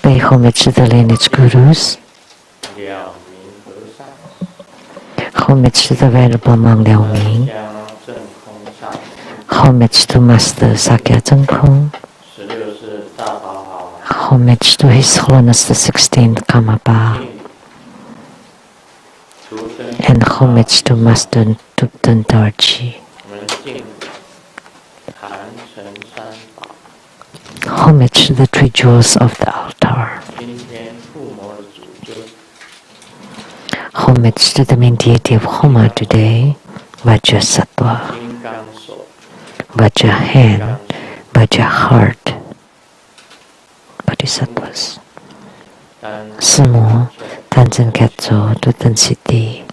Pay homage to the lineage gurus. Homage to the Venerable Monk Liao Ming. Homage to Master Sakya Zhengkong. Homage to His Holiness the 16th Karmapa. And homage to Master Tupten Dorji. Homage to the three jewels of the altar. Homage to the main deity of Homa today, Vajra Sattva, Vajra hand, Vajra heart, Bodhisattvas. Sumo, Tanzen Ketso, Tutan Siddhi.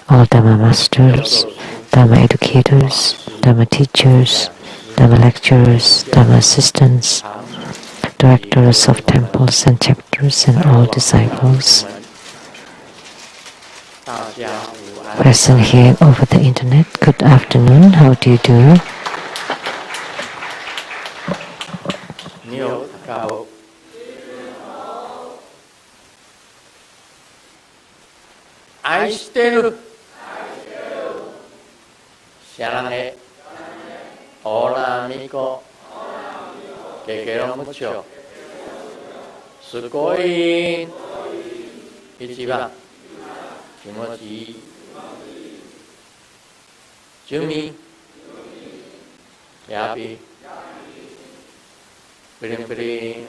All Dhamma masters, Dhamma educators, Dhamma teachers, Dhamma lecturers, Dhamma assistants, directors of temples and chapters, and all disciples present here over the internet. Good afternoon. How do you do? Aishiteru. Sharane. Hola amigo. Te quiero mucho. Sugoi. Ichiban. Kimochi. Jumi. Yapi. Pirin pirin.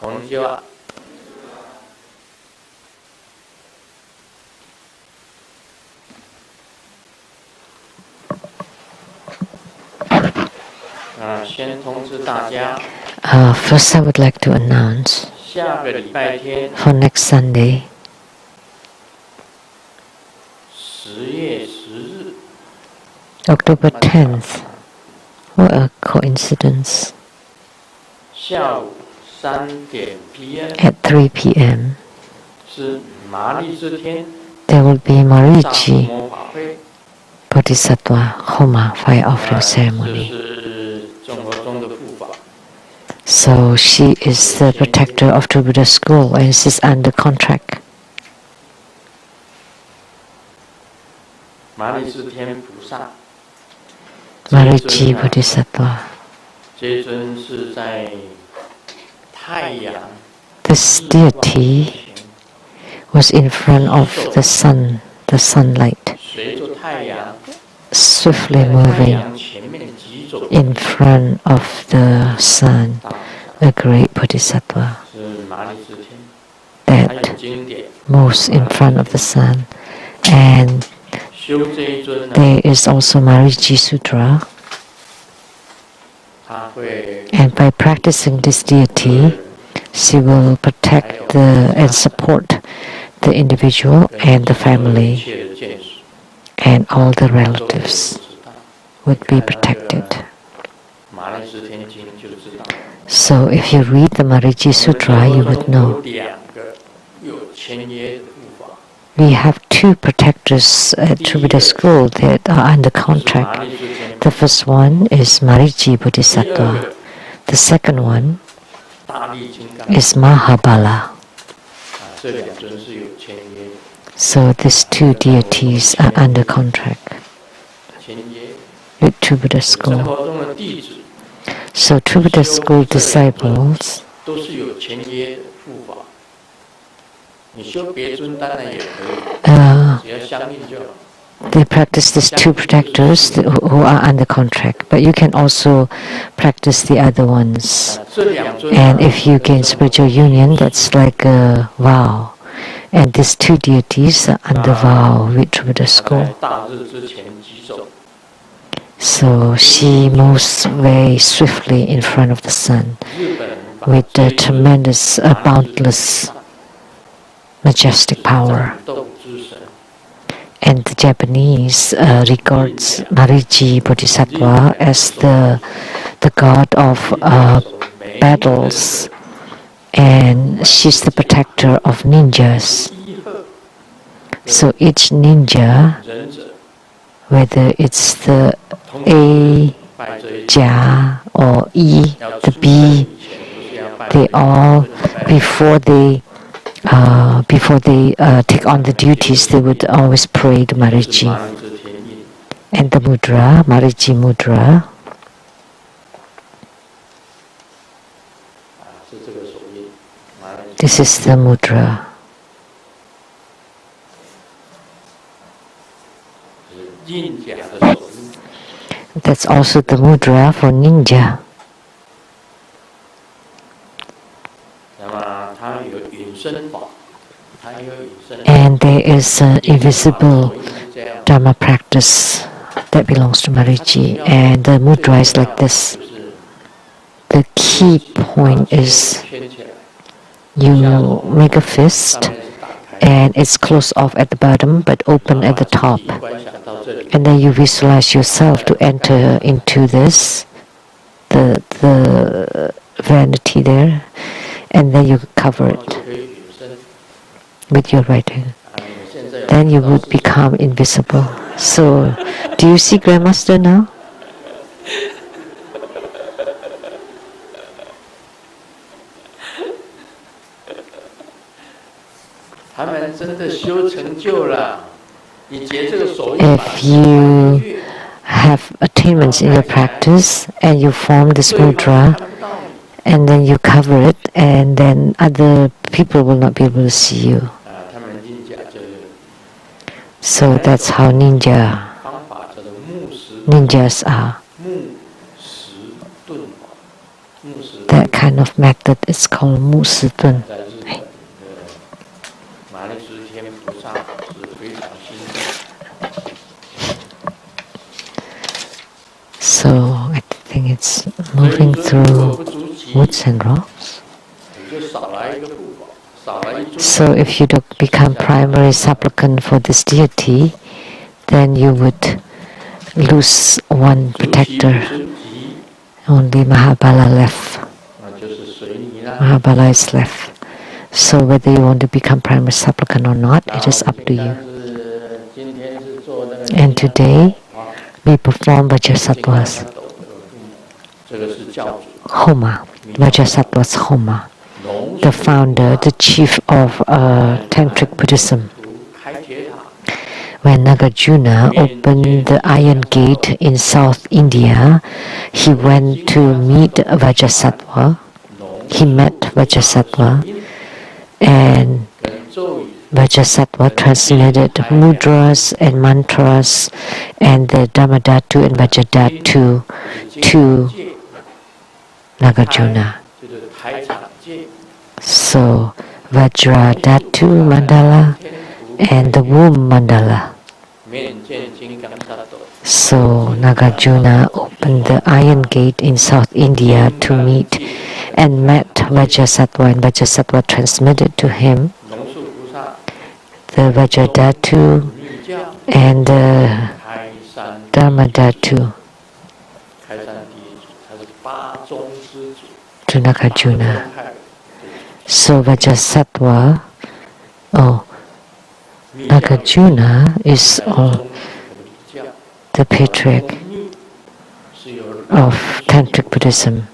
Konnichiwa. First, I would like to announce for next Sunday, October 10th. What a coincidence! At 3 p.m. there will be Marici Bodhisattva Homa fire offering ceremony. So she is the protector of True Buddha School and she's under contract. Marici Bodhisattva. This deity was in front of the sun, the sunlight, swiftly moving in front of the sun, a great bodhisattva that moves in front of the sun. And there is also Marici Sutra. And by practicing this deity, she will protect and support the individual and the family, and all the relatives would be protected. So if you read the Marici Sutra, you would know. We have two protectors at True Buddha School that are under contract. The first one is Marici Bodhisattva. The second one is Mahabala. So these two deities are under contract with True Buddha School. So True Buddha School disciples they practice these two protectors who are under contract, but you can also practice the other ones. And if you gain spiritual union, that's like a vow. And these two deities are under vow with True Buddha School. So she moves very swiftly in front of the sun with a tremendous, boundless, majestic power. And the Japanese regards Marici Bodhisattva as the god of battles, and she's the protector of ninjas. So each ninja, whether it's the A, Jia, or E, the B, they all, before they take on the duties, they would always pray the Mariji. And the mudra, Mariji mudra, this is the mudra. That's also the mudra for ninja. And there is an invisible Dharma practice that belongs to Mariji. And the mudra is like this. The key point is you make a fist and it's closed off at the bottom but open at the top. And then you visualize yourself to enter into this, the vanity there, and then you cover it with your right hand. Then you would become invisible. So, do you see Grandmaster now? If you have attainments in your practice and you form this mudra and then you cover it, and then other people will not be able to see you. So that's how ninjas are. That kind of method is called Mu Si Tun. So I think it's moving through woods and rocks. So if you don't become primary supplicant for this deity, then you would lose one protector. Only Mahabala left. Mahabala is left. So whether you want to become primary supplicant or not, it is up to you. And today, we perform Vajrasattva's Homa. Vajrasattva's Homa. The founder, the chief of Tantric Buddhism. When Nagarjuna opened the Iron Gate in South India, he went to meet Vajrasattva. He met Vajrasattva, and Vajrasattva transmitted mudras and mantras and the Dhammadhatu and Vajradhatu to Nagarjuna. So Vajradhatu mandala and the womb mandala. So Nagarjuna opened the Iron Gate in South India to meet and met Vajrasattva, and Vajrasattva transmitted to him the Vajradhatu and the Dhammadhatu to Nagarjuna. So Vajrasattva, Nagarjuna is the patriarch of Tantric Buddhism.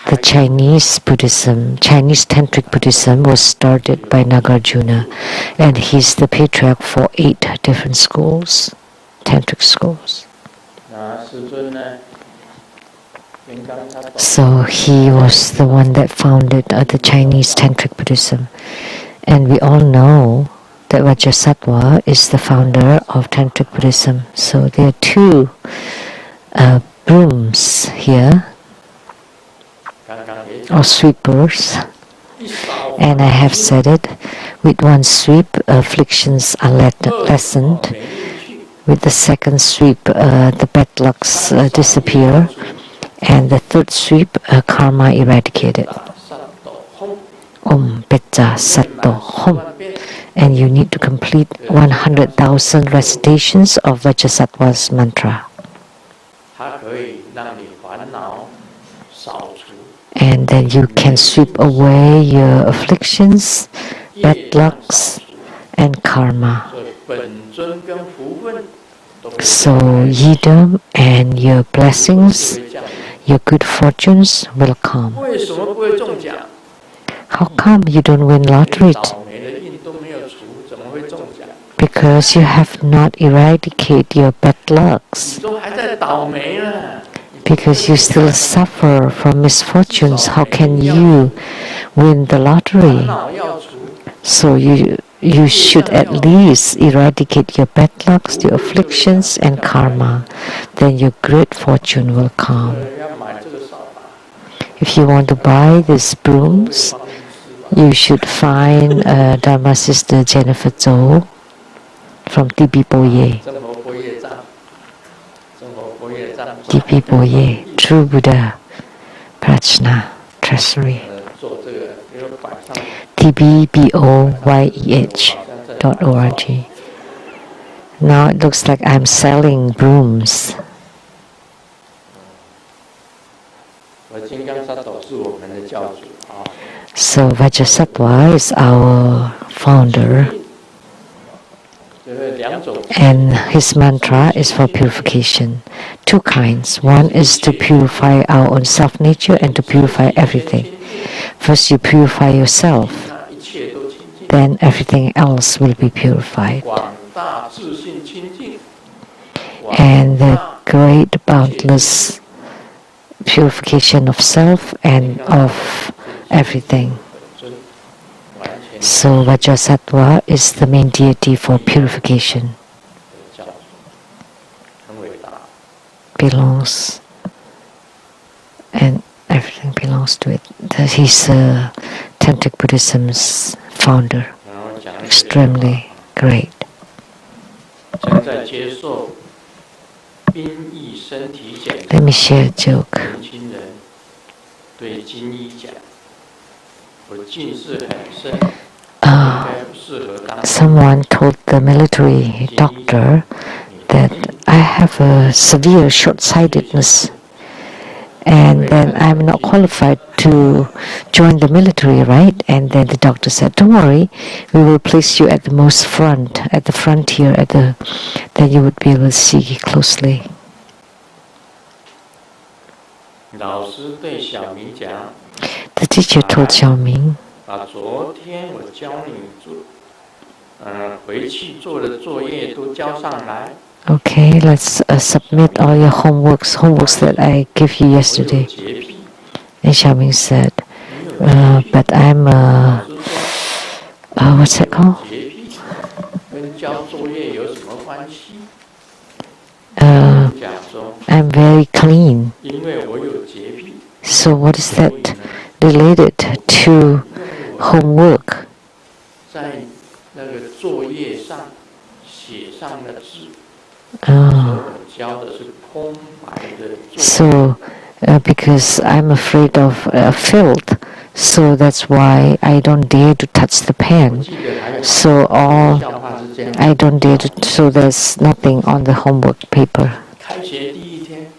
The Chinese Tantric Buddhism was started by Nagarjuna, and he's the patriarch for 8 different schools, Tantric schools. So he was the one that founded the Chinese Tantric Buddhism. And we all know that Vajrasattva is the founder of Tantric Buddhism. So there are 2 brooms here, or sweepers, and I have said it, with one sweep afflictions are lessened, with the second sweep the bad lucks disappear, and the third sweep karma eradicated. Om Pecca Satto Hom. And you need to complete 100,000 recitations of Vajrasattva's mantra. And then you can sweep away your afflictions, bad lucks, and karma. So yidam and your blessings, your good fortunes will come. 为什么不会中奖？ How come you don't win 你 lottery? 倒霉的印都没有除，怎么会中奖？ Because you have not eradicated your bad 你 lucks. 都还在倒霉呢。 Because you still suffer from misfortunes, how can you win the 烦 lottery? 恼要除， So you should at least eradicate your bad lucks, your afflictions and karma. Then your great fortune will come. 要买这个扫把， If you want to buy these brooms, 方医师吧， you should find Dharma Sister Jennifer Zhou from TBSN. 生活波业障，生活波业障， TBSN, True Buddha, Prajna, Treasury. 做这个因为摆上 TBBOYEH.org. Now it looks like I'm selling brooms. 和金刚萨埵是我们的教主啊。 So Vajrasattva is our founder, 就是两种， and his mantra is for purification. Two kinds. One is to purify our own self-nature and to purify everything. First you purify yourself, 那一切都清净， then everything else will be purified. 广大自信清净， And the great boundless purification of self and of everything. 尊完全 So Vajrasattva is the main deity for purification. 的教主，很伟大。 Belongs, and everything belongs to it. He's Tantric Buddhism's founder, 然后讲一个 extremely great. 正在接受兵役身体检查 Let me share a joke. 年轻人对军医讲：“我近视很深，应该不适合当。 Someone told the military doctor that I have a severe short-sightedness and then I'm not qualified to join the military, right? And then the doctor said, don't worry, we will place you at the most front, at the frontier, then you would be able to see closely. 老师对小明讲 The teacher told Xiaoming,：“ 把昨天我教你做，回去做的作业都交上来。 okay, let's submit all your homeworks that I gave you 我有 yesterday. 洁癖， And Xiaoming said, 你有洁癖 but I'm 老师说 what's that called? 洁癖跟交作业有什么关系？” Uh, 讲说， I'm very clean. 因为我有洁癖， So what is that related to homework? 在那个作业上写上了字，所以 Uh, 我教的是空白的作业。 so because I'm afraid of filth, so that's why I don't dare to touch the 我 pen. 记得还有 So all 笑话是这样： I don't dare to. So there's nothing on the homework paper. 开学第一天，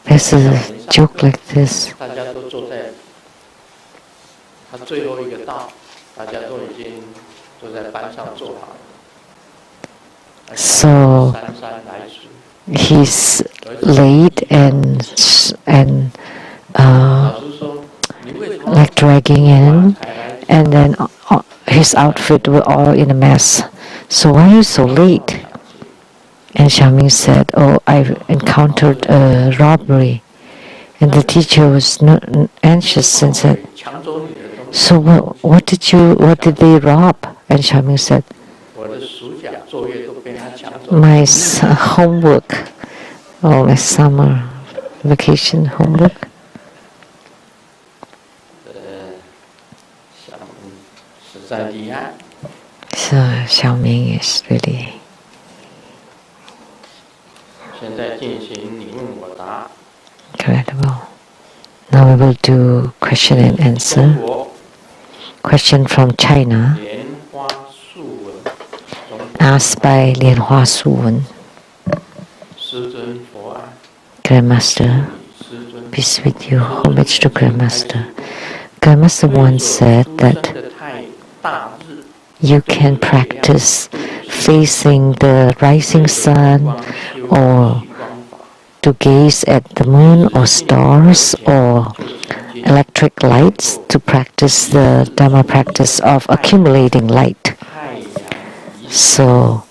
There's a joke like this. 大家都坐在他最后一个到，大家都已经坐在班上坐好了。 So 姗姗来迟， he's late and 老师说：“你为什么 like dragging in, 才来？ and then his outfit were all in a mess. So why are you so late? And Xiaoming said, oh, I encountered a robbery. And the teacher was anxious and said, 抢走你的东西。 so what did they rob? And Xiaoming said, 我的暑假作业都被他抢走。 my homework, my summer vacation homework. 小明实在厉害。 So Xiaoming is really 现在进行你问我答。 incredible. Now we will do question and 中 answer. 国 Question from China, 莲花素文，中国 asked by Lian Hua Su Wen, 师尊佛安， Grandmaster. 师尊。 Peace with you. Homage to Grandmaster. Grandmaster once said 出 that 生的太大日， you can practice facing the rising sun 光修 or 虚光法， to gaze at the moon or stars or electric lights to practice the Dhamma practice of accumulating light. So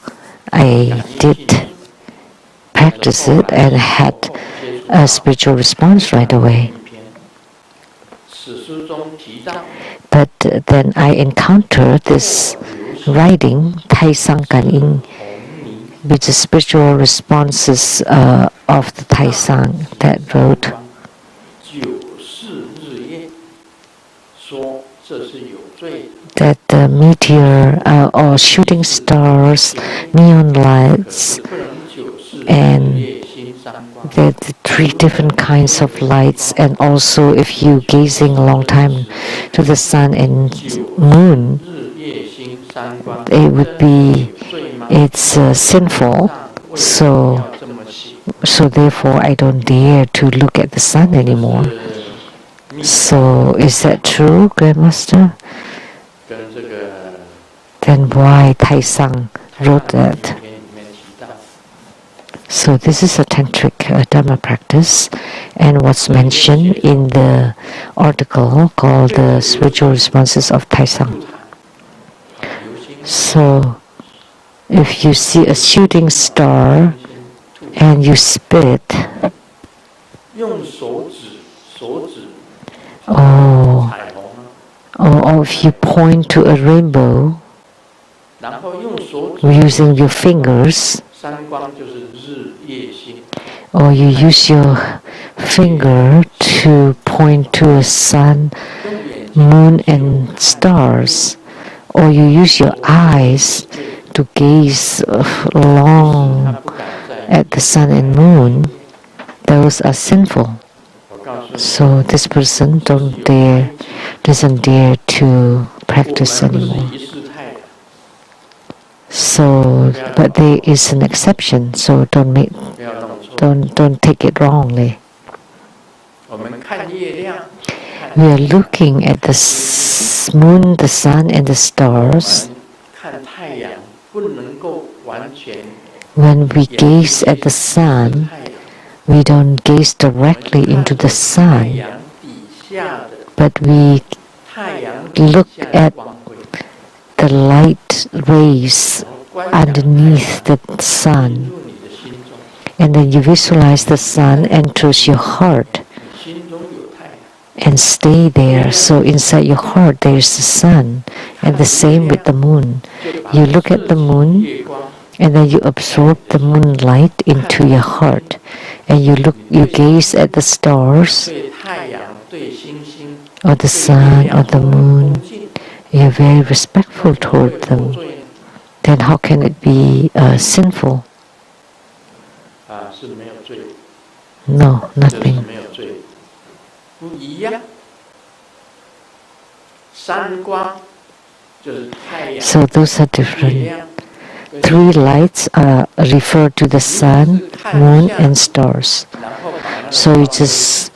I did practice it and had a spiritual response right away. But then I encountered this writing, Tai Sang Kan In, which is spiritual responses of the Tai Sang that wrote that the meteor or shooting stars, neon lights, and there are three different kinds of lights, and also if you gazing a long time to the sun and moon, it's sinful. So therefore I don't dare to look at the sun anymore. So is that true, Grandmaster? Then why Tai Sang wrote that? So this is a tantric Dhamma practice, and what's mentioned in the article called the Spiritual Responses of Tai Sang. So if you see a shooting star and you spit, or if you point to a rainbow using your fingers, or you use your finger to point to a sun, moon and stars, or you use your eyes to gaze long at the sun and moon, those are sinful. So this person doesn't dare to practice anymore. So, but there is an exception. So don't take it wrongly. We are looking at the moon, the sun, and the stars. When we gaze at the sun, we don't gaze directly into the sun, but we look at the light rays underneath the sun, and then you visualize the sun enters your heart and stay there. So inside your heart there is the sun, and the same with the moon. You look at the moon and then you absorb the moonlight into your heart, and you gaze at the stars or the sun or the moon. You're very respectful toward them. Then how can it be sinful? No, nothing. So those are different. Three lights refer to the sun, moon, and stars. So you just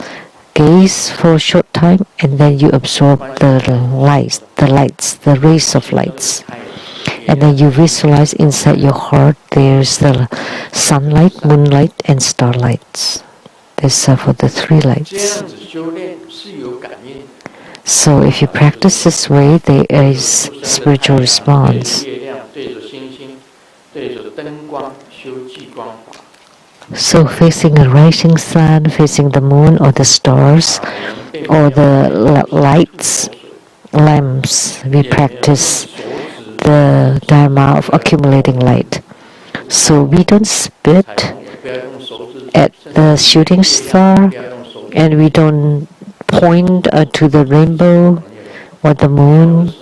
gaze for a short time, and then you absorb the lights, the rays of lights. And then you visualize inside your heart there's the sunlight, moonlight, and starlights. These are for the three lights. So if you practice this way, there is spiritual response. So facing a rising sun, facing the moon or the stars or the lights, lamps, we practice the Dharma of accumulating light. So we don't spit at the shooting star, and we don't point to the rainbow or the moon.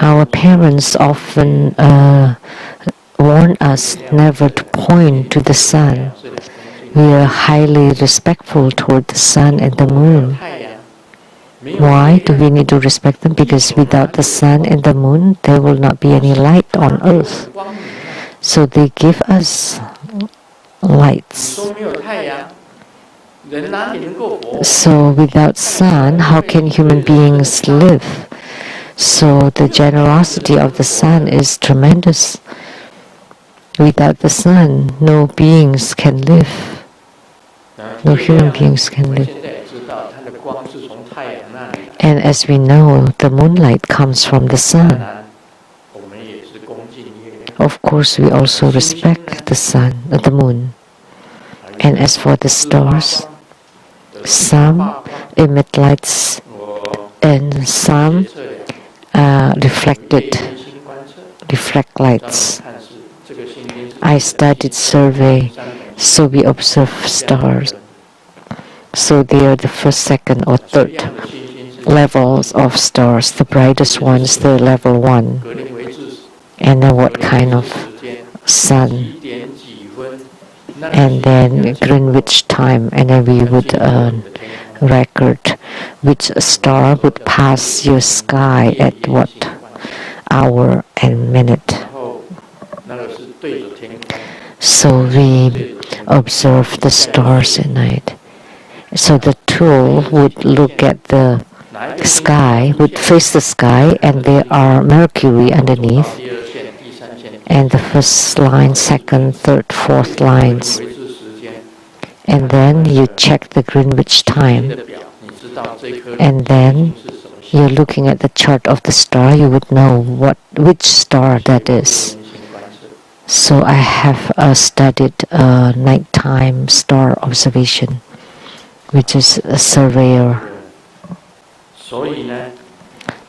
Our parents often warn us never to point to the sun. We are highly respectful toward the sun and the moon. Why do we need to respect them? Because without the sun and the moon, there will not be any light on earth. So they give us lights. So without sun, how can human beings live? So the generosity of the sun is tremendous. Without the sun, no beings can live. No human beings can live. And as we know, the moonlight comes from the sun. Of course, we also respect the sun, the moon. And as for the stars, some emit lights and some reflect lights. I studied survey, so we observe stars. So they are the first, second, or third levels of stars. The brightest ones, the level 1. And then what kind of sun. And then Greenwich time. And then we would record which star would pass your sky at what hour and minute. So we observe the stars at night. So the tool would look at the sky, would face the sky, and there are Mercury underneath. And the first line, second, third, fourth lines. And then you check the Greenwich time. And then you're looking at the chart of the star, you would know which star that is. So I have studied nighttime star observation, which is a surveyor.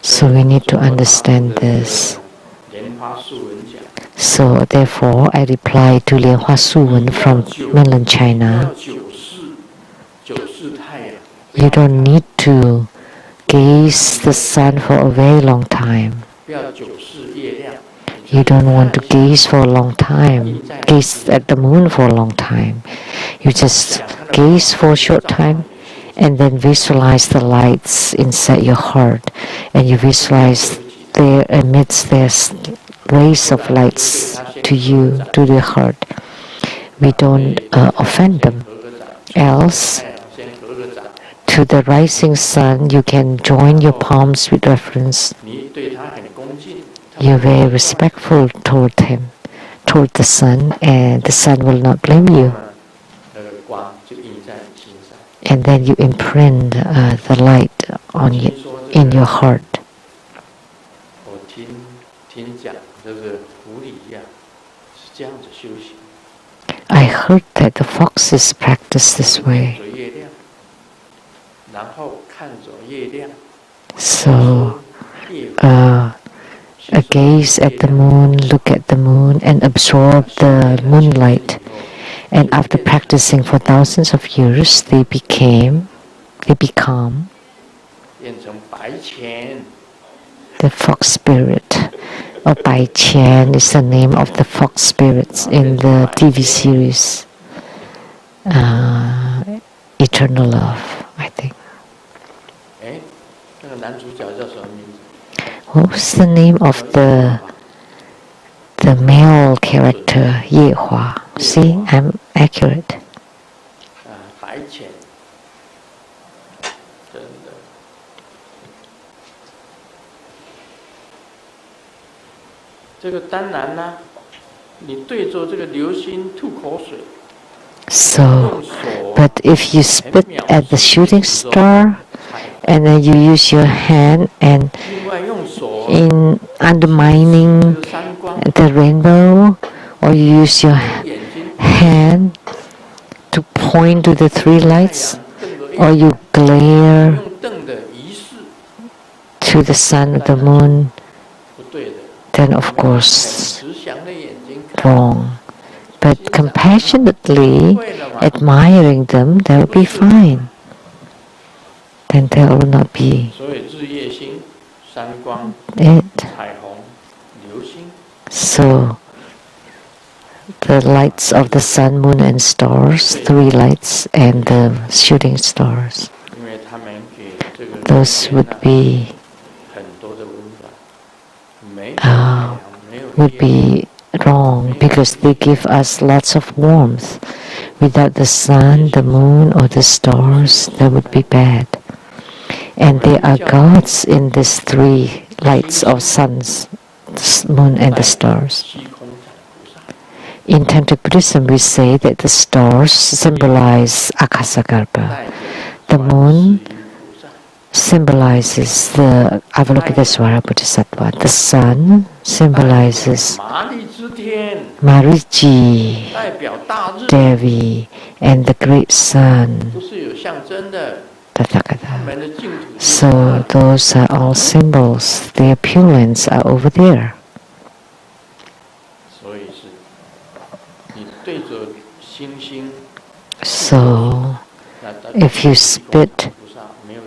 So we need to understand this. So therefore, I reply to Lianhua Suwen from mainland China. You don't need to gaze the sun for a very long time. You don't want to gaze for a long time, gaze at the moon for a long time. You just gaze for a short time and then visualize the lights inside your heart. And you visualize there amidst their rays of lights to you, to the heart. We don't offend them. Else, to the rising sun, you can join your palms with reference. You're very respectful toward him, toward the sun, and the sun will not blame you. And then you imprint the light on in your heart. I heard that the foxes practice this way. So, gaze at the moon, look at the moon, and absorb the moonlight. And after practicing for thousands of years, they become the fox spirit. Or Bai Qian is the name of the fox spirits in the TV series Eternal Love, I think. What was the name of the male character, Ye Hua? See, I'm accurate. So, but if you spit at the shooting star, and then you use your hand and in undermining the rainbow, or you use your hand to point to the three lights, or you glare to the sun or the moon, then of course wrong. But compassionately admiring them, that will be fine. Then there will not be it. So the lights of the sun, moon, and stars, three lights, and the shooting stars, those would be wrong because they give us lots of warmth. Without the sun, the moon, or the stars, that would be bad. And there are gods in these three lights of suns, moon, and the stars. In Tantric Buddhism, we say that the stars symbolize Akasagarbha. The moon symbolizes the Avalokitesvara Bodhisattva. The sun symbolizes Mariji Devi and the great sun Tathagata. So those are all symbols. Their purulence are over there. So if you spit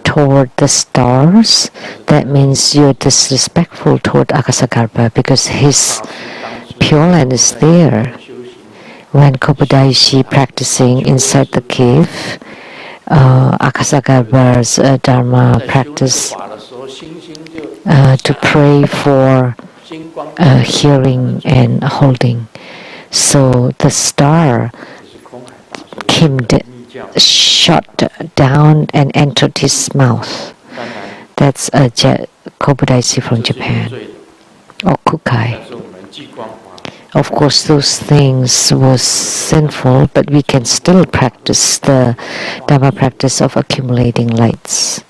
toward the stars, that means you're disrespectful toward Akasagarbha because his pure land is there. When Kobodaishi practicing inside the cave, Akasagarbha's Dharma practice to pray for hearing and holding. So the star shot down and entered his mouth. That's a Kobodaishi from Japan, or Kukai. Of course, those things was sinful, but we can still practice the Dharma practice of accumulating lights.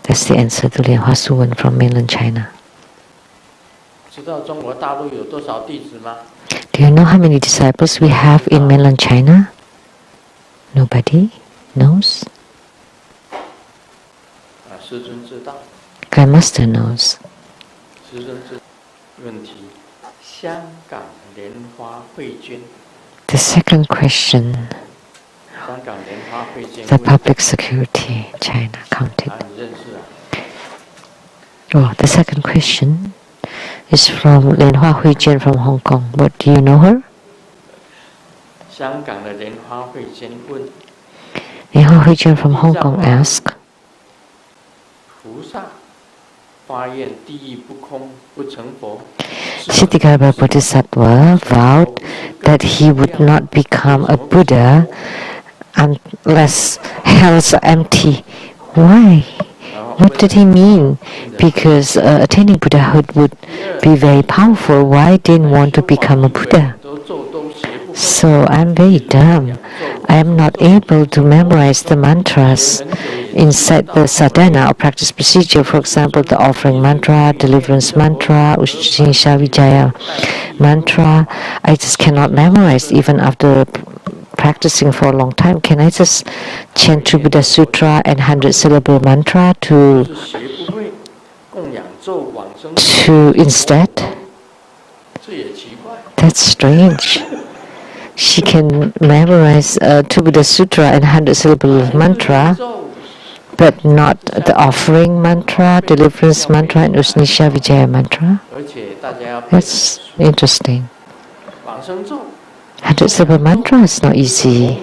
That's the answer to Lian Hua Suwen from mainland China. Do you know how many disciples we have in mainland China? Nobody knows? Grandmaster knows. The second question, the public security, China counted. Oh, the second question is from Lian Hua Huijian from Hong Kong. What, do you know her? Lian Hua Huijian from Hong Kong asked, Kshitigarbha Bodhisattva vowed that he would not become a Buddha unless hells are empty. Why? What did he mean? Because attaining Buddhahood would be very powerful. Why didn't want to become a Buddha? So I'm very dumb. I am not able to memorize the mantras inside the sadhana or practice procedure. For example, the offering mantra, deliverance mantra, Ushnisha Vijaya mantra. I just cannot memorize even after practicing for a long time. Can I just chant True Buddha Sutra and 100-syllable mantra to instead? That's strange. She can memorize True Buddha Sutra and 100-syllable mantra, but not the offering mantra, deliverance mantra, and Ushnisha Vijaya mantra. That's interesting. 100-syllable mantra is not easy.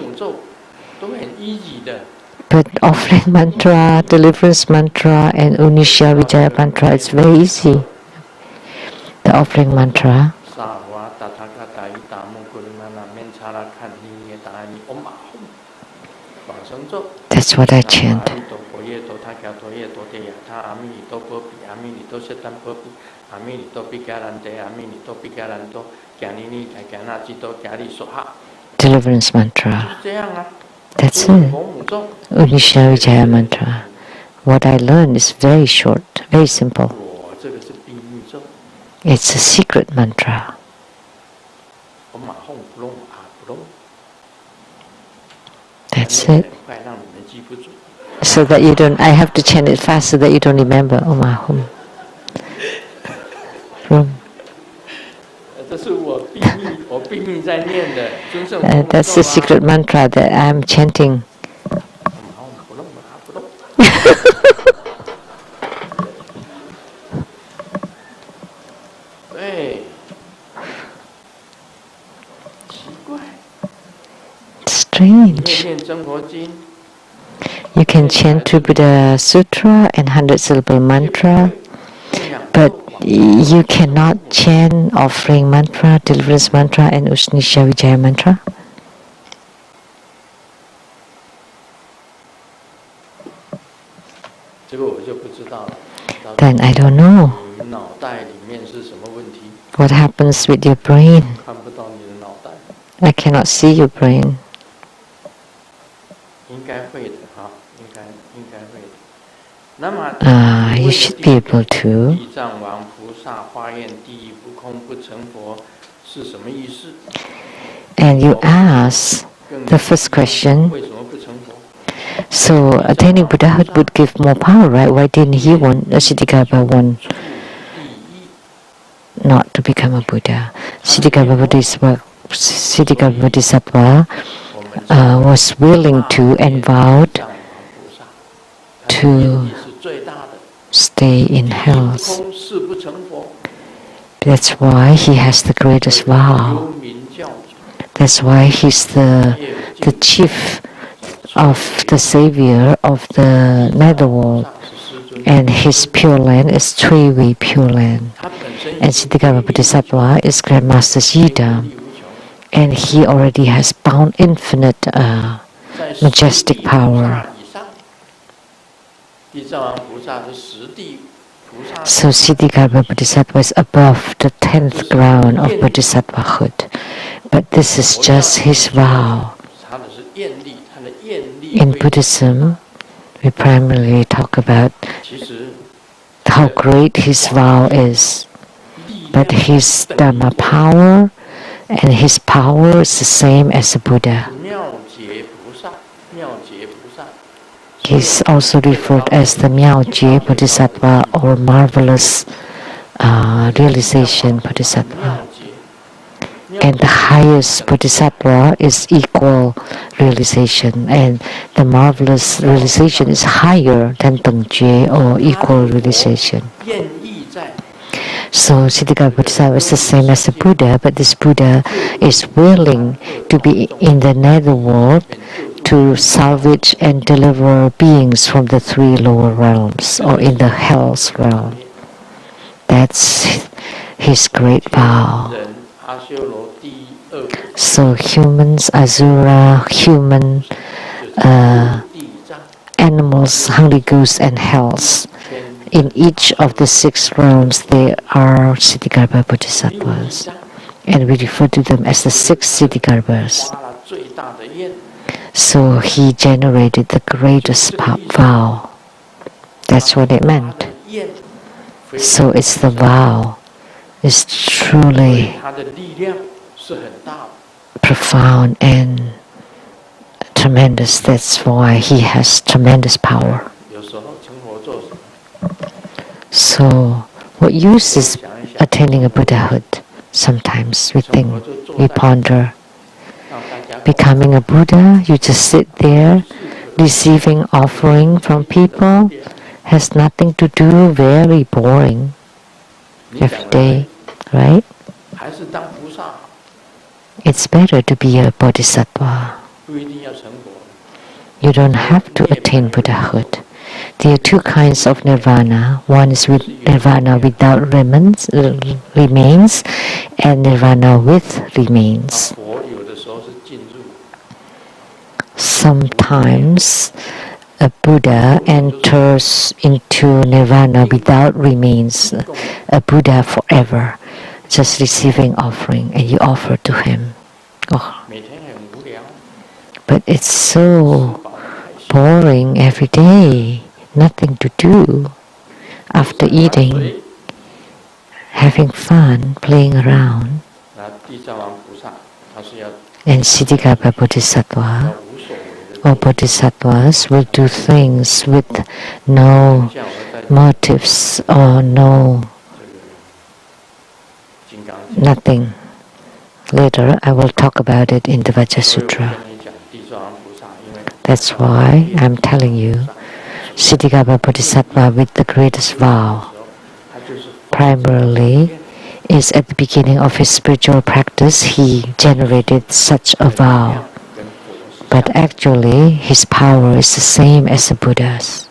But offering mantra, deliverance mantra, and Ushnisha Vijaya mantra is very easy. The offering mantra. That's what I chant. Deliverance mantra. That's it. Ushnisha Vijaya mantra. What I learned is very short, very simple. It's a secret mantra. That's it. So that you don't, I have to chant it fast so that you don't remember. Om Ahum. That's the secret mantra that I'm chanting. Strange. You can chant True Buddha Sutra and 100-syllable mantra, but you cannot chant offering mantra, deliverance mantra, and Ushnisha Vijaya mantra. Then I don't know what happens with your brain. I cannot see your brain. 应该会的哈，应该会的。那么 You should be able to. 地藏王菩萨发愿第一不空不成佛是什么意思？ And you ask the first question. 为什么不成佛？ So attaining Buddhahood would give more power, right? Why didn't he want Siddhikapa want not to become a Buddha? Siddhikapa Bodhisattva was willing to and vowed to stay in hell. That's why he has the greatest vow. That's why he's the chief of the savior of the netherworld, and his pure land is three-way pure land. And Siddhikapa Bodhisattva is Grandmaster Yida, and he already has bound infinite majestic power. So Siddhikapa Bodhisattva is above the 10th ground of Bodhisattvahood, but this is just his vow. In Buddhism, we primarily talk about how great his vow is, but his Dhamma power and his power is the same as a Buddha. He's also referred as the Miao-jie Bodhisattva or marvelous realization Bodhisattva. And the highest Bodhisattva is equal realization, and the marvelous realization is higher than Tengje or equal realization. So Siddhikapa Bodhisattva is the same as the Buddha, but this Buddha is willing to be in the netherworld to salvage and deliver beings from the three lower realms or in the hell's realm. That's his great vow. So humans, asura, human, animals, hungry ghosts, and hells. In each of the 6 realms, they are Siddhikapa Bodhisattvas, and we refer to them as the 6 Siddhikarbas. So he generated the greatest vow. That's what it meant. So it's the vow. It's truly profound and tremendous. That's why he has tremendous power. So what use is attaining a Buddhahood? Sometimes we think, we ponder. Becoming a Buddha, you just sit there receiving offering from people, has nothing to do, very boring every day, right? It's better to be a bodhisattva. You don't have to attain Buddhahood. There are 2 kinds of nirvana. One is with nirvana without remains, and nirvana with remains. Sometimes a Buddha enters into nirvana without remains, a Buddha forever, just receiving offering, and you offer to him. Oh. But it's so boring every day, nothing to do. After eating, having fun, playing around. And Siddhikapa Bodhisattva or Bodhisattvas will do things with no motives or nothing. Later I will talk about it in the Vajra Sutra. That's why I'm telling you, Siddhikapa Bodhisattva with the greatest vow primarily is at the beginning of his spiritual practice, he generated such a vow. But actually, his power is the same as the Buddha's.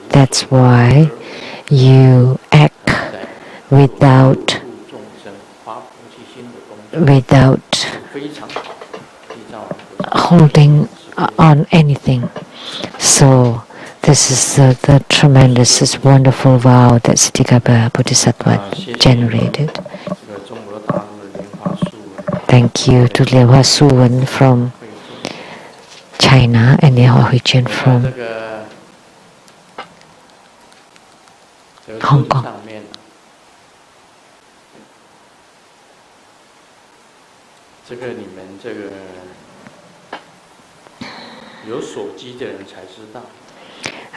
That's why you act without holding on anything. So This is the tremendous, this wonderful vow that Siddhikapa Bodhisattva generated. Thank you to Lianhua Suwen from China and Lianhua Huijian from Hong Kong. 这个你们这个有手机的人才知道。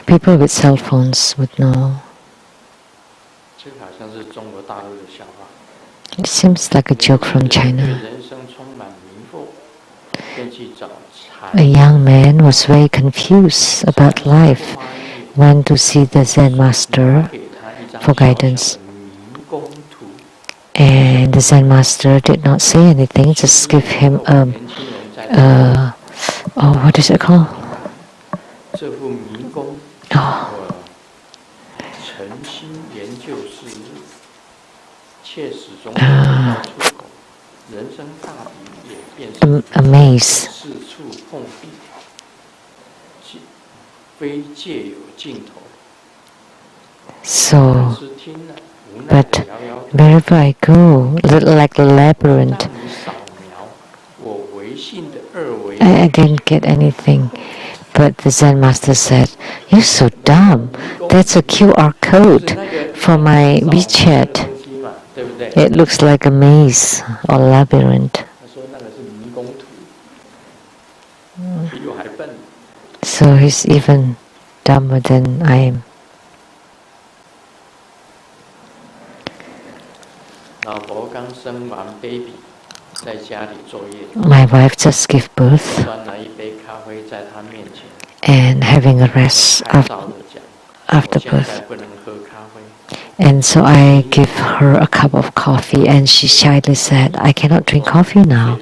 People with cell phones would know. 这个好像是中国大陆的笑话。 It seems like a joke from China. 人生充满迷惑，便去找禅。 A young man was very confused about life, went to see the Zen master for guidance. And the Zen master did not say anything, just give him what is it called? 这副迷宫， Oh, 诚心研究事物，切始终找到出口，人生大抵也便是 a maze. 四处碰壁，非借有尽头。 So, 是听了无奈 but 地摇摇头。 wherever I go, like a labyrinth, 当你扫描我唯信的二维， I didn't get anything. But the Zen master said, "You're so dumb. That's a QR code for my WeChat. 对不对？ It looks like a maze or labyrinth." 他说那个是迷宫图，比我还笨。 So he's even dumber than I am. 老婆刚生完 baby， 在家里作业， My wife just gave birth 端来一杯咖啡在她面前， and having a rest 开照的讲， after 我现在 birth. 不能喝咖啡， And so I give her a cup of coffee and she shyly said, "I cannot drink coffee now.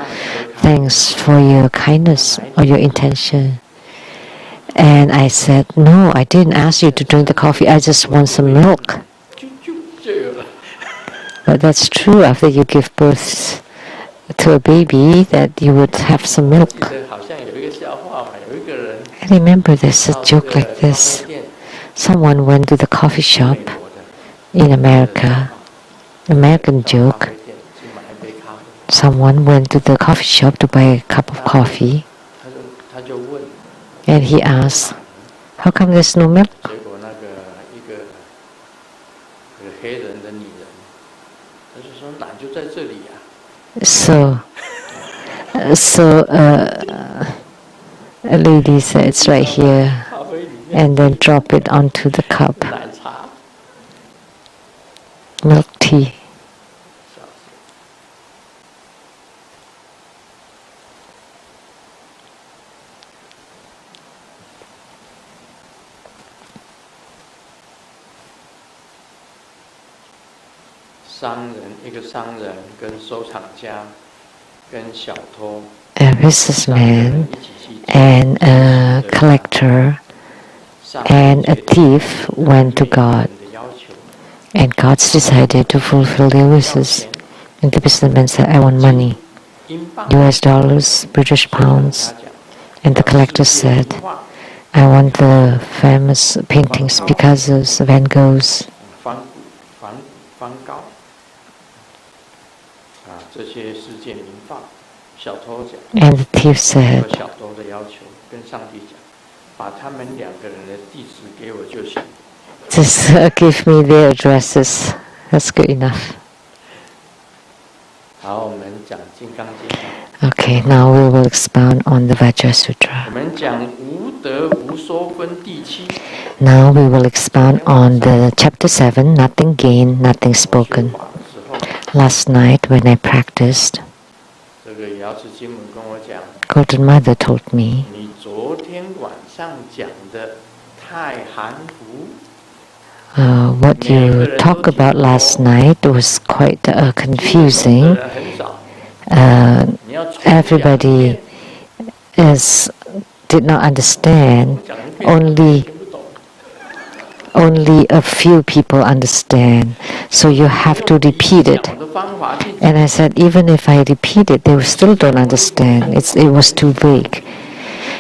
Thanks for your kindness or your intention." And I said, "No, I didn't ask you to drink the coffee. I just want some milk." 就有了。 But that's true after you give birth to a baby that you would have some milk. 记得好像有一个笑话嘛，有一个人 I remember there's a 到 joke 这 like 个咖 this. 啡店， Someone went to the coffee 美 shop 国的 in America. American 咖 joke. 啡店去买一杯咖啡， Someone went to the coffee shop to buy a cup of coffee 他就问， and he asked, "How come there's no milk?" 结果那个一个黑人的女人，他就说奶就在这里啊。 So a lady said, "It's right here," 咖啡里面 and then drop it onto the cup. 奶茶， Milk tea. 笑死。一个商人跟收藏家跟小偷 A businessman and a collector and a thief went to God, and God decided to fulfill their wishes. And the businessman said, "I want money, US dollars, British pounds." And the collector said, "I want the famous paintings, Picasso's, Van Gogh's." 梵高啊，这些世界名画，小偷讲， And the thief said, 和小偷的要求，跟上帝讲，把他们两个人的地址给我就行。 "Just give me their addresses. That's good enough." 好，我们讲《金刚经》。 Okay, now we will expound on the Vajra 我 Sutra. 们讲无得无说分第七。 Now we will expound on the chapter 7, nothing gained, nothing 学 spoken. 法的时候， Last night when I practiced, 这个瑶池金母跟我讲， Golden Mother told me, 你昨天晚上讲的太含糊。 what you talked about last night was quite confusing. 人很少， 你要重讲一遍 Everybody did not understand. 讲一遍 Only 听不懂。 only a few people understand. So you have to repeat it. 用比较的方法去 And I said, even if I repeat it, they still don't understand. It was too vague.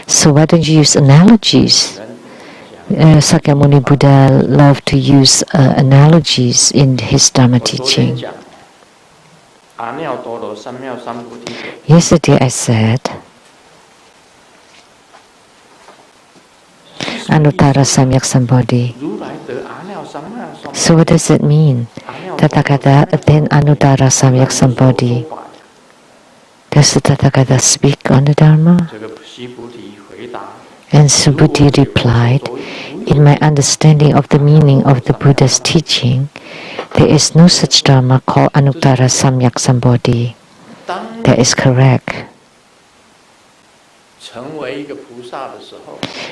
So why don't you use analogies? 讲 Sakyamuni Buddha loved to use analogies in his Dharma teaching. Yesterday I said Anuttara Samyak Sambodhi. So what does it mean? Tathagata attained Anuttara Samyak Sambodhi. Does the Tathagata speak on the Dharma? And Subhuti replied, in my understanding of the meaning of the Buddha's teaching, there is no such Dharma called Anuttara Samyak Sambodhi. That is correct.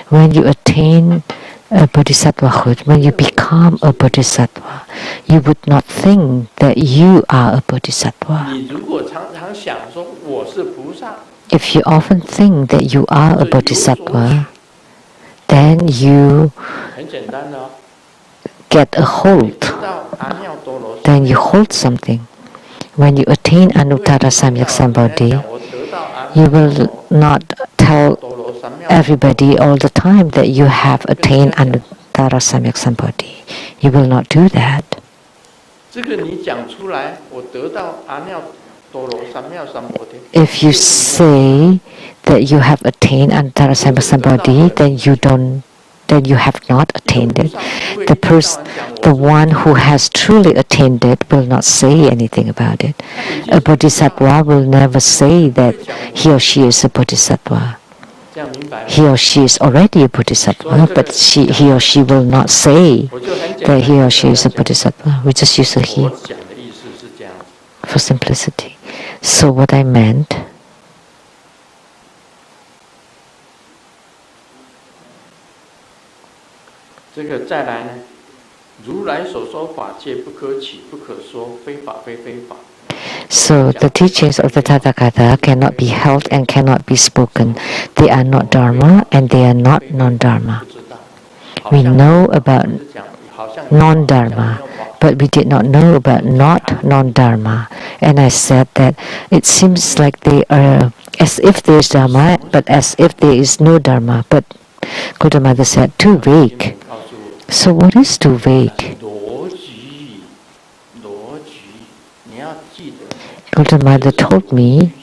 When you attain a bodhisattvahood, when you become a bodhisattva, you would not think that you are a bodhisattva. If you often think that you are a bodhisattva, then you get a hold. Then you hold something. When you attain Anuttara Samyak Sambodhi, you will not tell everybody all the time that you have attained Anuttara Samyak Sambodhi. You will not do that. If you say that you have attained Anuttara Samyak Sambodhi, then you have not attained it. The one who has truly attained it will not say anything about it. A bodhisattva will never say that he or she is a bodhisattva. He or she is already a bodhisattva, but he or she will not say that he or she is a bodhisattva. We just use a he for simplicity. So what I meant, so the teachings of the Tathagata cannot be held and cannot be spoken. They are not Dharma and they are not non-Dharma. We know about non-Dharma, but we did not know about not non-Dharma. And I said that it seems like they are as if there is Dharma, but as if there is no Dharma. But Gautama said, too vague. So what is too vague? Gautama told me,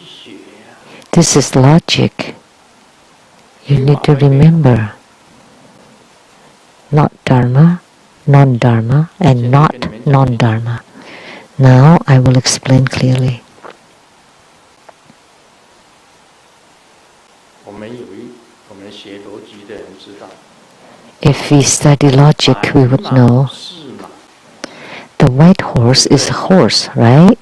this is logic. You need to remember. Not Dharma, non-Dharma, and not non-Dharma. Now I will explain clearly. If we study logic, we would know the white horse is a horse, right?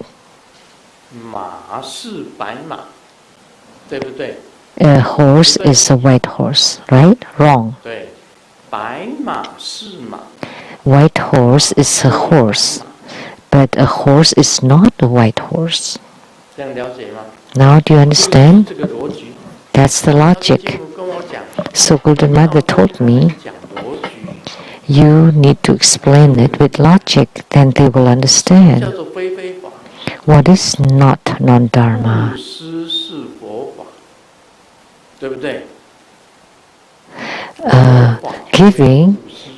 A horse is a white horse, right? Wrong. White horse is a horse, but a horse is not a white horse. Now do you understand? That's the logic. So Golden Mother told me, you need to explain it with logic, then they will understand. What is not non-Dharma? Giving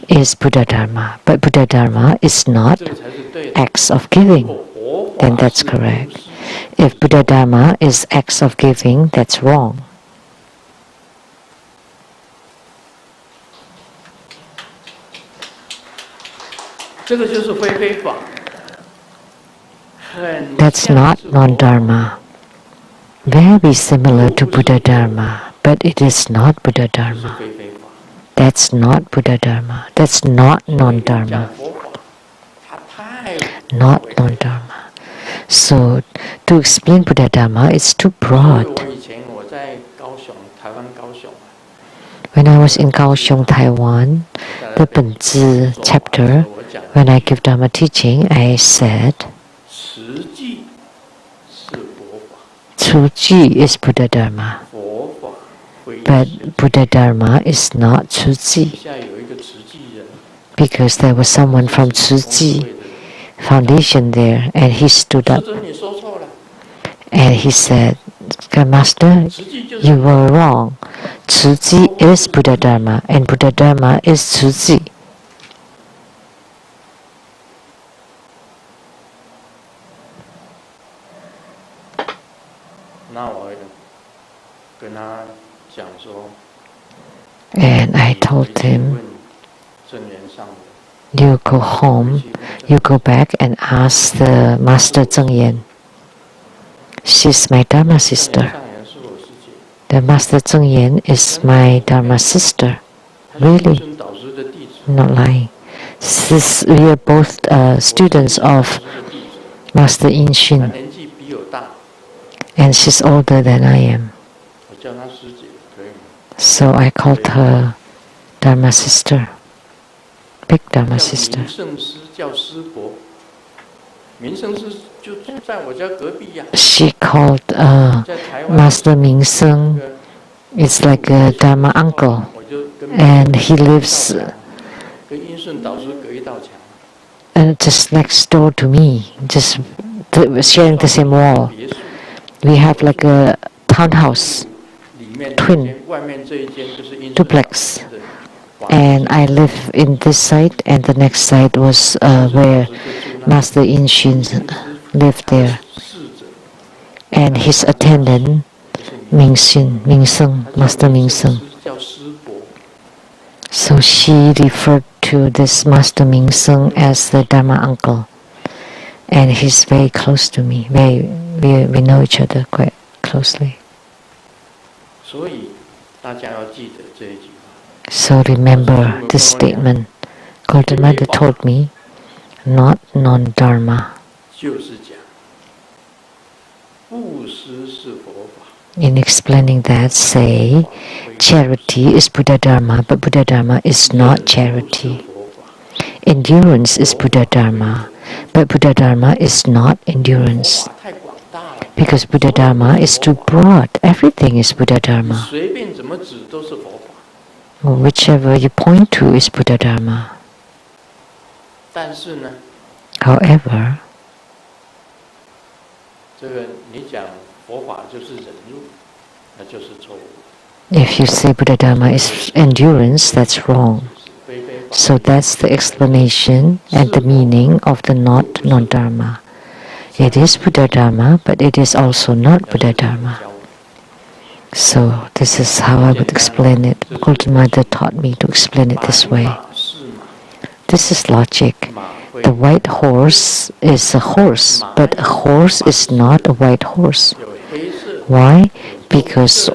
is Buddha Dharma, but Buddha Dharma is not acts of giving. Then that's correct. If Buddha Dharma is acts of giving, that's wrong. That's not non-Dharma. Very similar to Buddha Dharma, but it is not Buddha Dharma. That's not Buddha Dharma. That's not non-Dharma. Not non-Dharma. So to explain Buddha Dharma is too broad. When I was in Kaohsiung, Taiwan, the Benzi chapter, when I give Dharma teaching, I said, Tsuji is Buddha Dharma, but Buddha Dharma is not Tsuji, because there was someone from Tsuji foundation there, and he stood up and he said, Master, you were wrong. Tzuji is Buddha Dharma, and Buddha Dharma is Tzuji. 那我跟他讲说 And I told him, 正言上的 you go home, you go back and ask the Master Zheng Yan. She's my Dharma sister. 上人是我师姐， The Master Zheng Yan is my Dharma sister. 她是 Really? 尊导师的弟子， Not lying. We are both students of Master Yin 她 Xun, 年纪比我大， and she's older than I am. 我叫她师姐可以吗？ So I called her Dharma sister, big 叫 Dharma sister. 明圣师叫师伯，明圣师就住在我家隔壁呀、 She called 在台湾 Master Ming Seng. It's like a Dharma uncle, 我就跟 and he lives 跟英顺导师隔一道墙， just next door to me, just sharing the same wall. 别墅 We have like a townhouse 里面 Twin 这间外面这一间就是英顺 duplex, 的华 and I live in this side, and the next side was where Master Yin Xun lived there, 侍者 and his attendant Ming Xun, Ming Seng, Master Ming Seng. 叫师伯， So she referred to this Master Ming Seng as the Dharma uncle, and he's very close to me. We know each other quite closely. 所以大家要记得这一句话。 So remember this statement. Golden Mother told me, not non-dharma. 就是讲，布施是佛法， In explaining that, say, charity is Buddha Dharma, but Buddha Dharma is not charity. 佛法， Endurance is Buddha Dharma, but Buddha Dharma is not endurance. 法太广大了， Because Buddha Dharma is too broad. Everything is Buddha 你 Dharma. 随便怎么指都是佛法。 Whichever you point to is Buddha Dharma. 但是呢， However, 这个你讲佛法就是忍辱，那就是错误。 if you say Buddha Dharma is endurance, that's wrong. 非非法 So that's the explanation and the meaning of the not non-dharma. It is Buddha Dharma, but it is also not Buddha Dharma. So this is how I would explain it. Golden Mother taught me to explain it this way. 马是马， This is logic. 马会 The white horse is a horse, but a horse is not a white horse. 有黑色、 Why? Because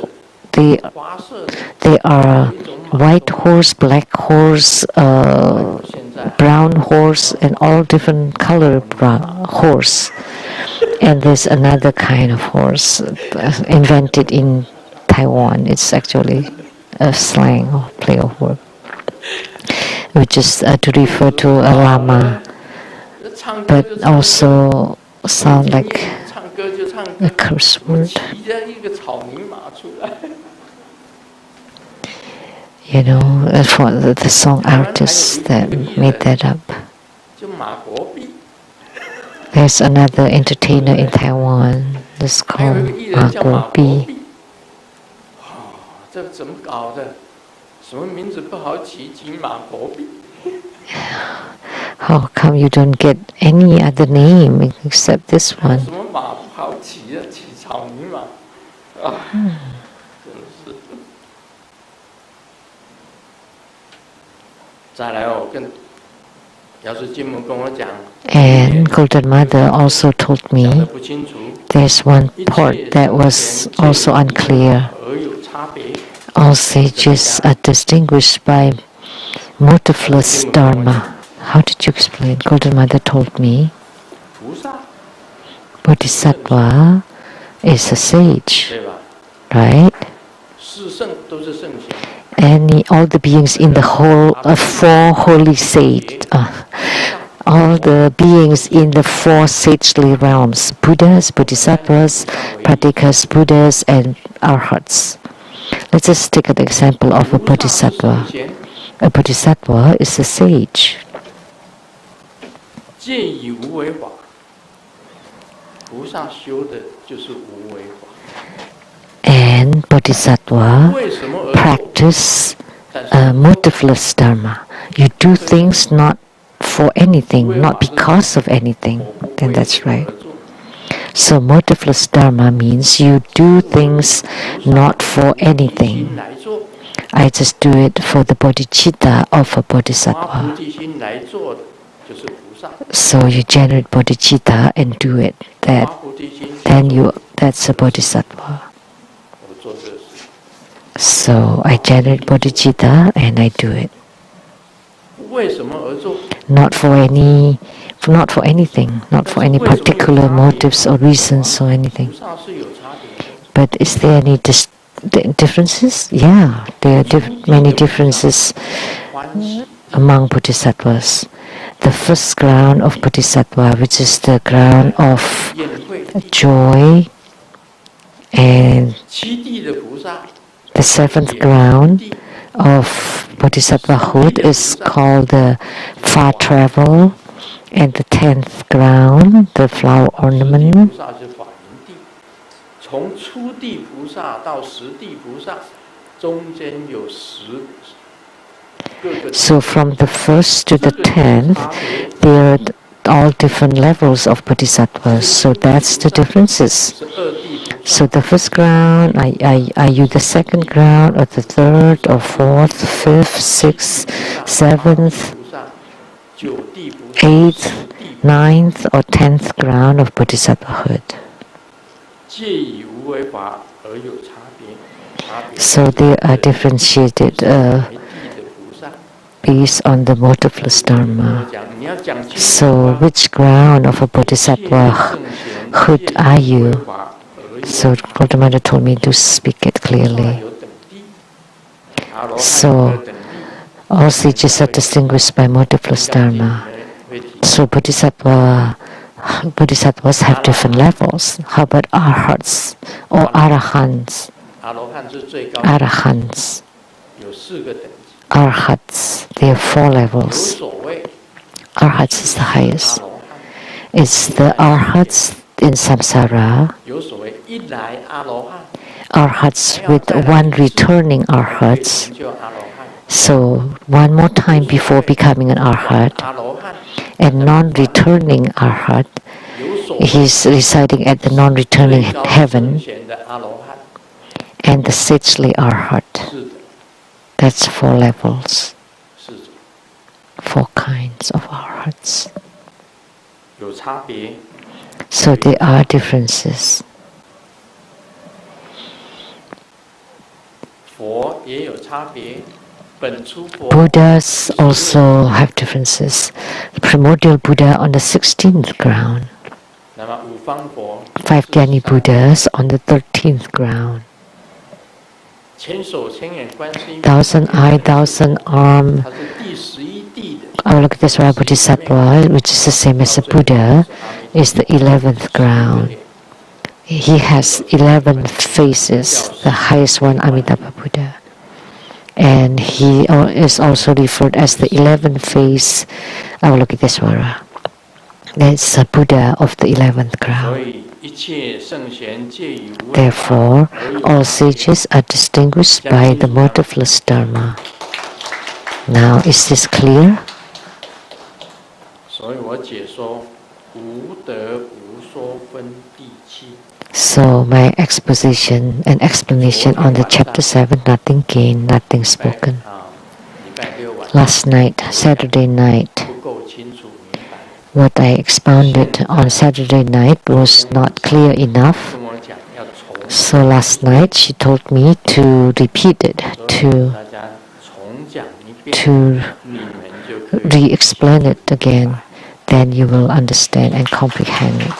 they 花色的， they are white horse, black horse, 现在 brown horse, and all different color horse. And there's another kind of horse invented in Taiwan. It's actually a slang or play of word, which is to refer to a lama, 唱歌 but 就唱歌 also sound like 唱歌就唱 a 歌， curse 我 word. 骑着一个草泥马出来， You know, for the song artists that made that up. 就马国碧， There's another entertainer in Taiwan. That's 还有 called 一个艺人叫马 Ma 国 Bi. 碧，这怎么搞的？什么名字不好起，起马国碧？ How come you don't get any other name except this 什 one? 么马不好骑的，骑草泥马，啊，真是。再来哦，要是金母跟我讲， And Golden Mother also told 讲得 me 不清楚， there's one part that was also unclear. 而有差别。 All sages are distinguished by motiveless dharma. How did you explain? Golden Mother told me 菩萨 Bodhisattva is a sage, 对吧？ right? 四圣都是圣贤， All the beings in the whole four holy sage, all the beings in the four sagely realms, Buddhas, Bodhisattvas, Pratikas, Buddhas, and Arhats. Let's just take an example of a 菩萨是 Bodhisattva. 圣贤， A Bodhisattva is a sage. 见以无为法。菩萨修的就是无为法。 And Bodhisattva 为什么而 practice motiveless dharma. You do things not for anything, not because of anything, then that's right. So motiveless dharma means you do things not for anything. I just do it for the bodhicitta of a bodhisattva. So you generate bodhicitta and do it. That's a bodhisattva. So I generate bodhicitta and I do it. Not for anything, not for any particular motives or reasons or anything. But is there any differences? Yeah, there are many differences among bodhisattvas. The first ground of bodhisattva, which is the ground of joy, and the seventh ground of bodhisattvahood is called the far travel, and the 10th ground, the flower ornament. So from the first to the 10th, there are all different levels of bodhisattvas. So that's the differences. So the first ground, are you the second ground, or the third, or fourth, fifth, sixth, seventh, eighth, ninth, or 10th ground of bodhisattvahood? So they are differentiated based on the motiveless dharma. So which ground of a bodhisattvahood are you? So Gautama told me to speak it clearly. So all sages are distinguished by motiveless dharma. So bodhisattvas have different levels. How about arhats or arahants? Arhats, there are 4 levels. Arhats is the highest. It's the arhats in samsara, arhats with one returning arhats. So one more time before becoming an arhat, and non-returning arhat, he's residing at the non-returning heaven, and the sagely arhat. That's 4 levels, 4 kinds of arhats. So there are differences. Buddhas also have differences. The primordial Buddha on the 16th ground. 5 Dhyani Buddhas on the 13th ground. 1,000-eye, 1,000-arm Avalokitesvara Bodhisattva, which is the same as a Buddha, is the 11th ground. He has 11 faces, the highest one, Amitabha Buddha. And he is also referred as the 11th face Avalokitesvara. That's a Buddha of the 11th ground. Therefore, all sages are distinguished by the motiveless dharma. Now, is this clear? So my exposition and explanation on the chapter 7, nothing gained, nothing spoken. Last night, Saturday night, what I expounded on Saturday night was not clear enough. So last night she told me to repeat it, to re-explain it again. Then you will understand and comprehend it.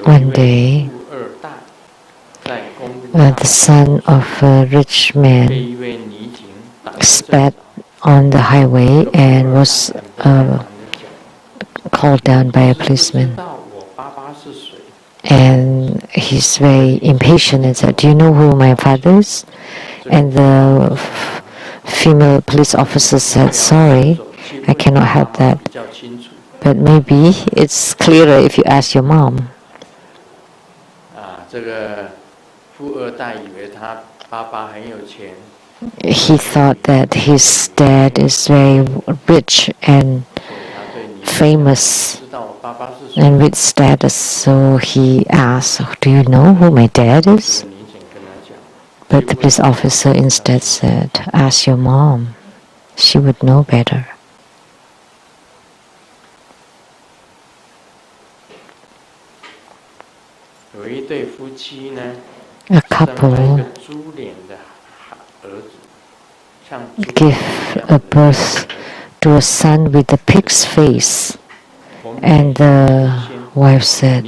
One day, the son of a rich man sped on the highway and was called down by a policeman. And he's very impatient and said, "Do you know who my father is?" And the female police officer said, "Sorry, I cannot help that. But maybe it's clearer if you ask your mom." He thought that his dad is very rich and famous and with status, so he asked, "Do you know who my dad is?" But the police officer instead said, "Ask your mom. She would know better." A couple give a birth to a son with a pig's face, and the wife said,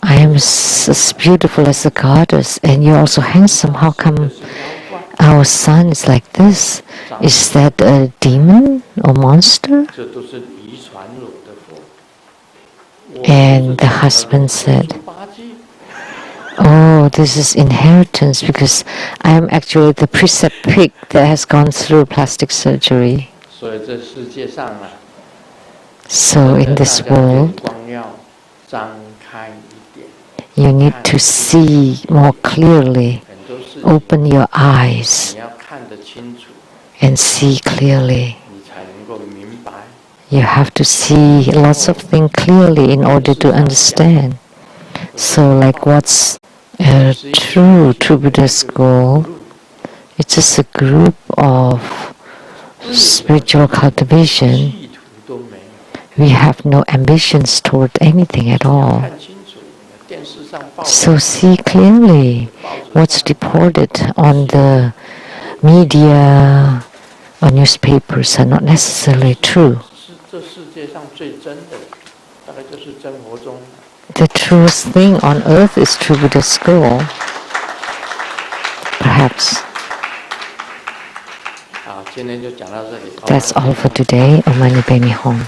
"I am as beautiful as a goddess, and you're also handsome. How come our son is like this? Is that a demon or monster?" And the husband said, "Oh, this is inheritance because I am actually the precept pig that has gone through plastic surgery." So in this world, you need to see more clearly, open your eyes and see clearly. You have to see lots of things clearly in order to understand. So like what's a true Buddha's goal? It's just a group of spiritual cultivation. We have no ambitions toward anything at all. So see clearly what's reported on the media or newspapers are not necessarily true. The truest thing on earth is true Buddha's goal. Perhaps. That's all for today. Om Mani Padme Hum.